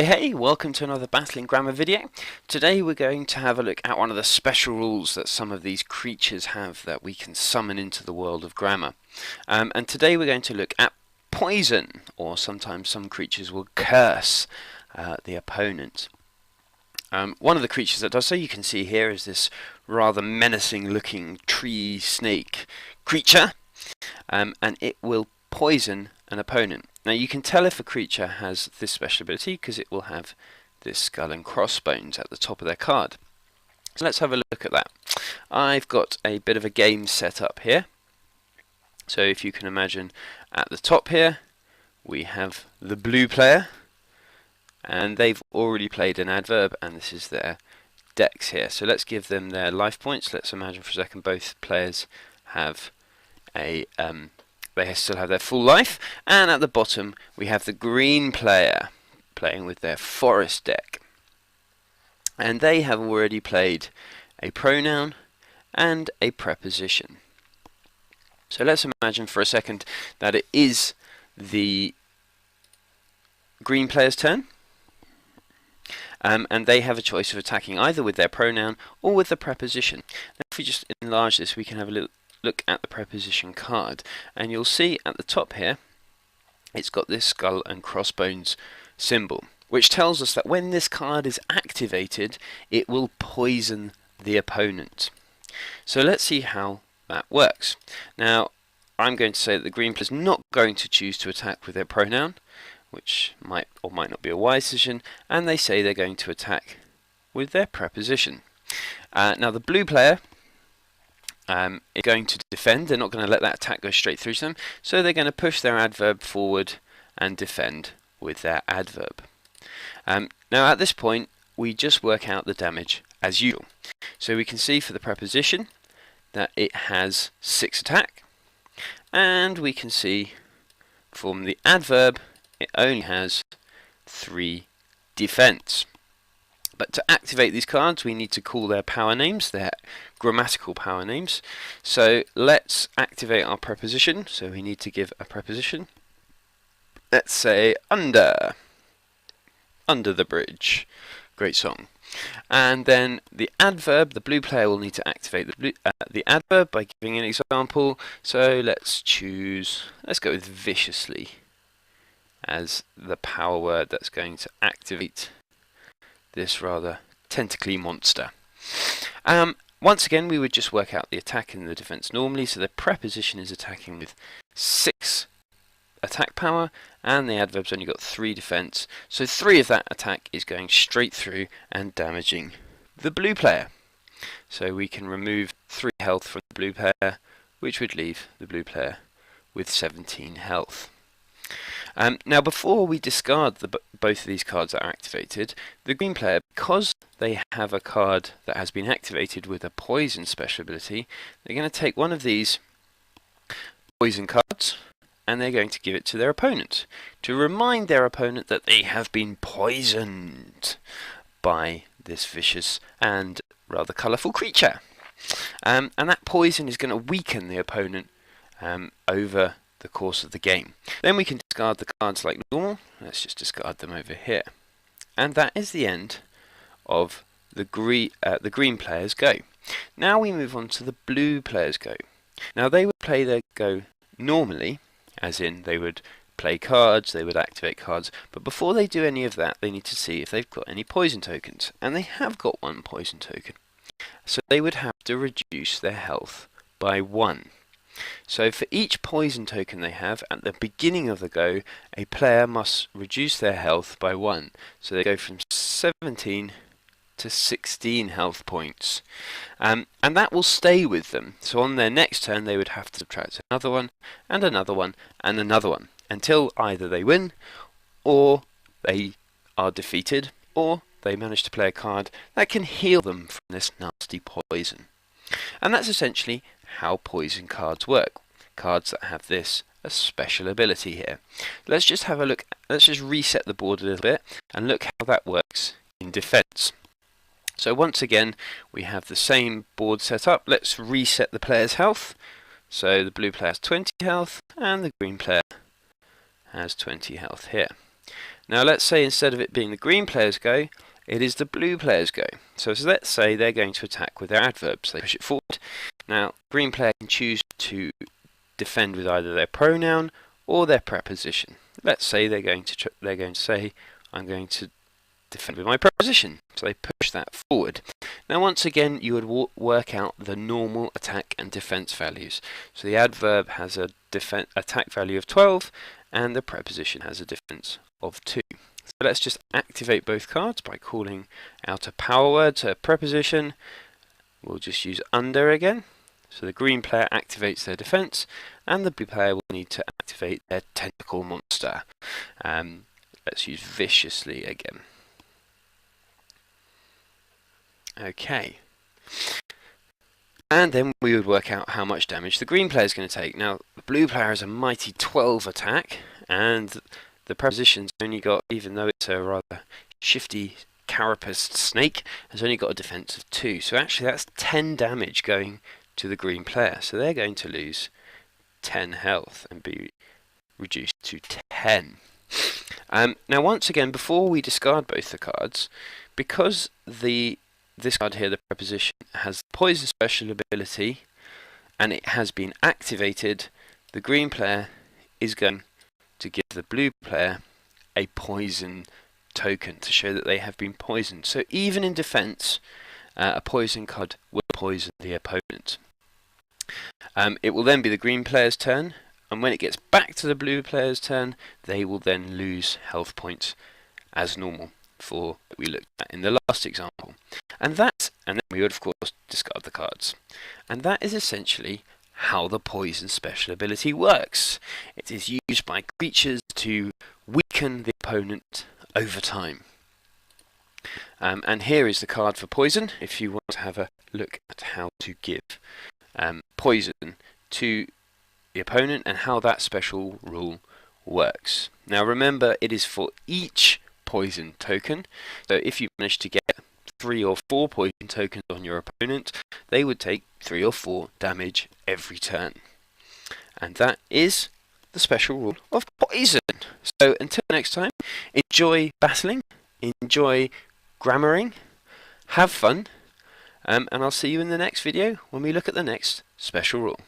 Hey, welcome to another Battling Grammar video. Today we're going to have a look at one of the special rules that some of these creatures have that we can summon into the world of grammar. And today we're going to look at poison, or sometimes some creatures will curse the opponent. One of the creatures that does so, you can see here, is this rather menacing looking tree snake creature, and it will poison an opponent. Now you can tell if a creature has this special ability because it will have this skull and crossbones at the top of their card. So let's have a look at that. I've got a bit of a game set up here. So if you can imagine, at the top here we have the blue player, and they've already played an adverb, and this is their dex here. So let's give them their life points. Let's imagine for a second both players have a they still have their full life, and at the bottom we have the green player playing with their forest deck, and they have already played a pronoun and a preposition. So let's imagine for a second that it is the green player's turn, and they have a choice of attacking either with their pronoun or with the preposition. Now if we just enlarge this, we can have a little look at the preposition card, and you'll see at the top here it's got this skull and crossbones symbol, which tells us that when this card is activated it will poison the opponent. So let's see how that works. Now I'm going to say that the green player is not going to choose to attack with their pronoun, which might or might not be a wise decision, and they say they're going to attack with their preposition. Now the blue player is going to defend. They're not going to let that attack go straight through to them, so they're going to push their adverb forward and defend with their adverb. Now at this point we just work out the damage as usual. So we can see for the preposition that it has 6 attack, and we can see from the adverb it only has 3 defense. But to activate these cards we need to call their power names, their grammatical power names. So let's activate our preposition. So we need to give a preposition. Let's say under the bridge. Great song. And then the adverb, the blue player will need to activate the adverb by giving an example. So let's go with viciously as the power word that's going to activate this rather tentacly monster. Once again we would just work out the attack and the defense normally. So the preposition is attacking with 6 attack power, and the adverb's only got 3 defense, so 3 of that attack is going straight through and damaging the blue player. So we can remove 3 health from the blue player, which would leave the blue player with 17 health. Now before we discard both of these cards that are activated, the green player, because they have a card that has been activated with a poison special ability, they're going to take one of these poison cards and they're going to give it to their opponent to remind their opponent that they have been poisoned by this vicious and rather colourful creature. And that poison is going to weaken the opponent over the course of the game. Then we can discard the cards like normal. Let's just discard them over here, and that is the end of the green player's go. Now we move on to the blue player's go. Now they would play their go normally, as in they would play cards, they would activate cards, but before they do any of that they need to see if they've got any poison tokens, and they have got 1 poison token. So they would have to reduce their health by 1. So for each poison token they have, at the beginning of the go, a player must reduce their health by 1. So they go from 17 to 16 health points. And that will stay with them. So on their next turn they would have to subtract another one, and another one, and another one, until either they win, or they are defeated, or they manage to play a card that can heal them from this nasty poison. And that's essentially how poison cards work. Cards that have this a special ability here. Let's just have a look. Let's just reset the board a little bit and look how that works in defense. So once again we have the same board set up. Let's reset the player's health. So the blue player has 20 health and the green player has 20 health here. Now let's say instead of it being the green player's go, it is the blue player's go. So let's say they're going to attack with their adverbs. They push it forward. Now, green player can choose to defend with either their pronoun or their preposition. Let's say they're going to say, I'm going to defend with my preposition. So they push that forward. Now, once again, you would work out the normal attack and defense values. So the adverb has a attack value of 12, and the preposition has a defense of 2. So let's just activate both cards by calling out a power word to a preposition. We'll just use under again. So the green player activates their defense, and the blue player will need to activate their tentacle monster. Let's use viciously again. Okay. And then we would work out how much damage the green player is going to take. Now, the blue player has a mighty 12 attack, and the preposition's only got, even though it's a rather shifty carapaced snake, has only got a defense of 2. So actually that's 10 damage going to the green player. So they're going to lose 10 health and be reduced to 10. Now once again, before we discard both the cards, because this card here, the preposition, has poison special ability and it has been activated, the green player is going to give the blue player a poison token to show that they have been poisoned. So even in defense, a poison card will poison the opponent. It will then be the green player's turn, and when it gets back to the blue player's turn, they will then lose health points as normal for what we looked at in the last example. And then we would of course discard the cards. And that is essentially how the poison special ability works. It is used by creatures to weaken the opponent over time. And here is the card for poison, if you want to have a look at how to give poison to the opponent and how that special rule works. Now remember, it is for each poison token, so if you manage to get 3 or 4 poison tokens on your opponent, they would take 3 or 4 damage every turn. And that is the special rule of poison. So until next time, enjoy battling, enjoy grammaring, have fun, and I'll see you in the next video when we look at the next special rule.